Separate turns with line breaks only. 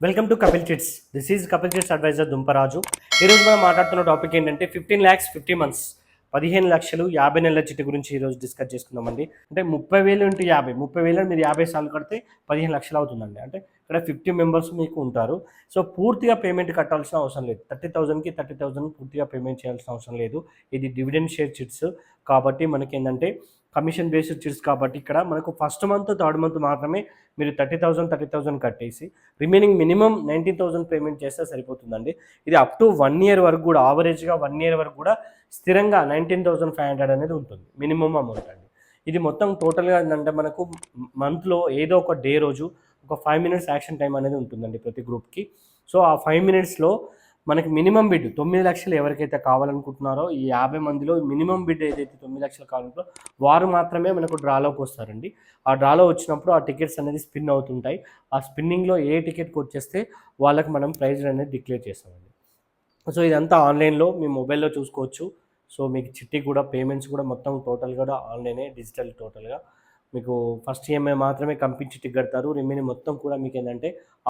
Welcome to Kapil Chits. This is Kapil Chits advisor Dumparaju. ఈరోజు మనం మాట్లాడుతున్న టాపిక్ ఏంటంటే 15 lakhs 50 months, 15 లక్షలు 50 నెలల చిట్టు గురించి ఈరోజు డిస్కస్ చేసుకుందామండి. అంటే 30,000 ఇంటూ 50, 30,000 మీరు 50 సార్లు కడితే 15 లక్షలు అవుతుందండి. అంటే ఇక్కడ 50 మెంబర్స్ మీకు ఉంటారు. సో పూర్తిగా పేమెంట్ కట్టాల్సిన అవసరం లేదు. 30,000కి 30,000 పూర్తిగా పేమెంట్ చేయాల్సిన అవసరం లేదు. ఇది డివిడెండ్ షేర్ చిట్స్ కాబట్టి మనకి ఏంటంటే కమిషన్ బేస్డ్ చిట్స్ కాబట్టి ఇక్కడ మనకు ఫస్ట్ మంత్, థర్డ్ మంత్ మాత్రమే మీరు 30,000 కట్టేసి రిమైనింగ్ మినిమం 19,000 పేమెంట్ చేస్తే సరిపోతుందండి. ఇది అప్ టు 1 year వరకు కూడా, యావరేజ్గా 1 year వరకు కూడా స్థిరంగా 19,500 అనేది ఉంటుంది మినిమం అమౌంట్ అండి. ఇది మొత్తం టోటల్గా ఏంటంటే మనకు మంత్లో ఏదో ఒక డే రోజు ఒక 5 minutes యాక్షన్ టైం అనేది ఉంటుందండి ప్రతి గ్రూప్కి. సో ఆ 5 minutesలో మనకి మినిమం బిడ్ 9 లక్షలు ఎవరికైతే కావాలనుకుంటున్నారో ఈ 50 మందిలో మినిమం బిడ్ ఏదైతే 9 లక్షలు కావాలంటో వారు మాత్రమే మనకు డ్రాలోకి వస్తారండి. ఆ డ్రాలో వచ్చినప్పుడు ఆ టికెట్స్ అనేది స్పిన్ అవుతుంటాయి. ఆ స్పిన్నింగ్లో ఏ టికెట్కి వచ్చేస్తే వాళ్ళకి మనం ప్రైజ్ అనేది డిక్లేర్ చేస్తామండి. సో ఇదంతా ఆన్లైన్లో మీ మొబైల్లో చూసుకోవచ్చు. సో మీకు చిట్టి కూడా పేమెంట్స్ కూడా మొత్తం టోటల్ కూడా ఆన్లైనే, డిజిటల్ టోటల్గా. మీకు ఫస్ట్ ఈఎంఐ మాత్రమే కంపెనీ చిట్టి కడతారు. రిమైనింగ్ మొత్తం కూడా మీకు ఏంటంటే